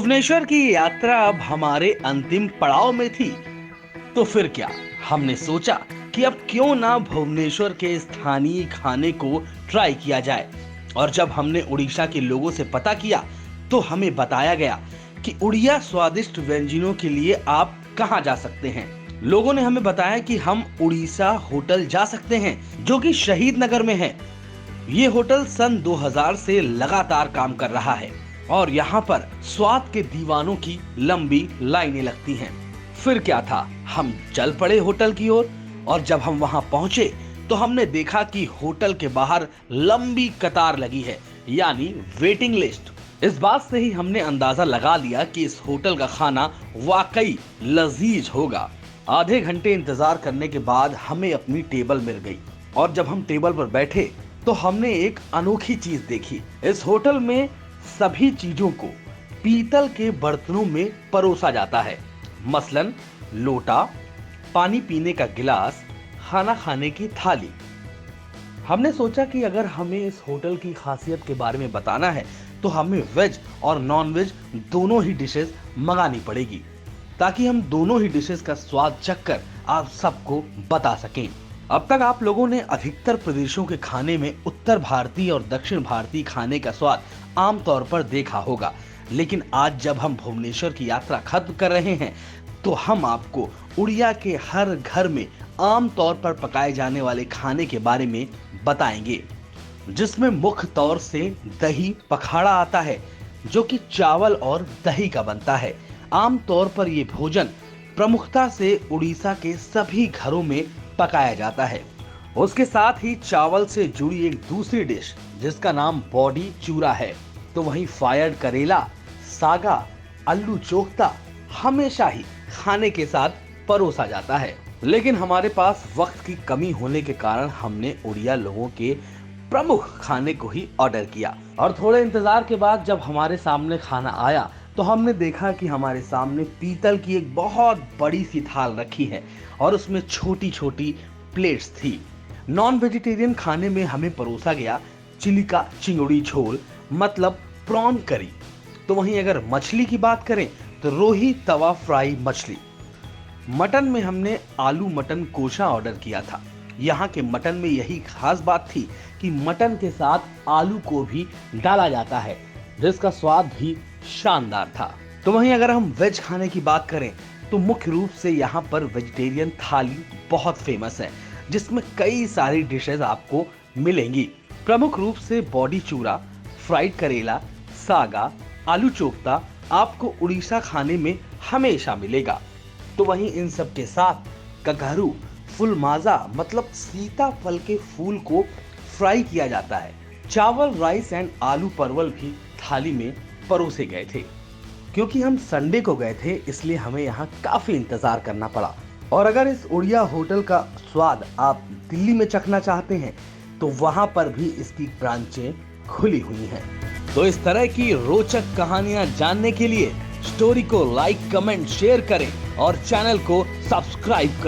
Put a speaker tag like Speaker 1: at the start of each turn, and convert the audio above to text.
Speaker 1: भुवनेश्वर की यात्रा अब हमारे अंतिम पड़ाव में थी। तो फिर क्या, हमने सोचा कि अब क्यों ना भुवनेश्वर के स्थानीय खाने को ट्राई किया जाए। और जब हमने उड़ीसा के लोगों से पता किया तो हमें बताया गया कि उड़िया स्वादिष्ट व्यंजनों के लिए आप कहां जा सकते हैं। लोगों ने हमें बताया कि हम उड़ीसा होटल जा सकते हैं, जो कि शहीद नगर में है। ये होटल सन 2000 से लगातार काम कर रहा है और यहाँ पर स्वाद के दीवानों की लंबी लाइनें लगती हैं। फिर क्या था, हम चल पड़े होटल की ओर और जब हम वहां पहुंचे तो हमने देखा कि होटल के बाहर लंबी कतार लगी है, यानी वेटिंग लिस्ट। इस बात से ही हमने अंदाजा लगा लिया कि इस होटल का खाना वाकई लजीज होगा। आधे घंटे इंतजार करने के बाद हमें अपनी टेबल मिल गई और जब हम टेबल पर बैठे तो हमने एक अनोखी चीज देखी। इस होटल में सभी चीजों को पीतल के बर्तनों में परोसा जाता है, मसलन लोटा, पानी पीने का गिलास, खाना खाने की थाली। हमने सोचा कि अगर हमें इस होटल की खासियत के बारे में बताना है तो हमें वेज और नॉन वेज दोनों ही डिशेस मंगानी पड़ेगी, ताकि हम दोनों ही डिशेस का स्वाद चखकर आप सबको बता सकें। अब तक आप लोगों ने अधिकतर प्रदेशों के खाने में उत्तर भारतीय और दक्षिण भारतीय खाने का स्वाद आमतौर पर देखा होगा, लेकिन आज जब हम भुवनेश्वर की यात्रा खत्म कर रहे हैं तो हम आपको उड़िया के हर घर में आमतौर पर पकाए जाने वाले खाने के बारे में बताएंगे, जिसमें मुख्य तौर से दही पखाड़ा आता है, जो कि चावल और दही का बनता है। आमतौर पर यह भोजन प्रमुखता से उड़ीसा के सभी घरों में पकाया जाता है। उसके साथ ही चावल से जुड़ी एक दूसरी डिश जिसका नाम बॉडी चूरा है। तो वहीं फायर्ड करेला, सागा, आलू चोखता हमेशा ही खाने के साथ परोसा जाता है। लेकिन हमारे पास वक्त की कमी होने के कारण हमने उड़िया लोगों के प्रमुख खाने को ही ऑर्डर किया और थोड़े इंतजार के बाद जब हमारे सामने खाना आया तो हमने देखा कि हमारे सामने पीतल की एक बहुत बड़ी सी थाल रखी है और उसमें छोटी छोटी प्लेट्स थी। नॉन वेजिटेरियन खाने में हमें परोसा गया चिलिका चिंगड़ी झोल, मतलब प्रॉन करी। तो वहीं अगर मछली की बात करें तो रोही तवा फ्राई मछली। मटन में हमने आलू मटन कोशा ऑर्डर किया था। यहाँ के मटन में यही खास बात थी कि मटन के साथ आलू को भी डाला जाता है, जिसका स्वाद भी शानदार था। तो वहीं अगर हम वेज खाने की बात करें तो मुख्य रूप से यहाँ पर वेजिटेरियन थाली बहुत फेमस है, जिसमें कई सारी डिशेस आपको मिलेंगी। प्रमुख रूप से बॉडी चूरा, फ्राइड करेला, सागा, आलू चोखता आपको उड़ीसा खाने में हमेशा मिलेगा। तो वहीं इन सब के साथ ककहरू, फुल माजा, मतलब सीताफल के फूल को फ्राई किया जाता है। चावल, राइस एंड आलू परवल भी थाली में परोसे गए थे। क्योंकि हम संडे को गए थे इसलिए हमें यहाँ काफी इंतजार करना पड़ा। और अगर इस उड़िया होटल का स्वाद आप दिल्ली में चखना चाहते हैं तो वहां पर भी इसकी ब्रांचें खुली हुई हैं। तो इस तरह की रोचक कहानियां जानने के लिए स्टोरी को लाइक, कमेंट, शेयर करें और चैनल को सब्सक्राइब करें।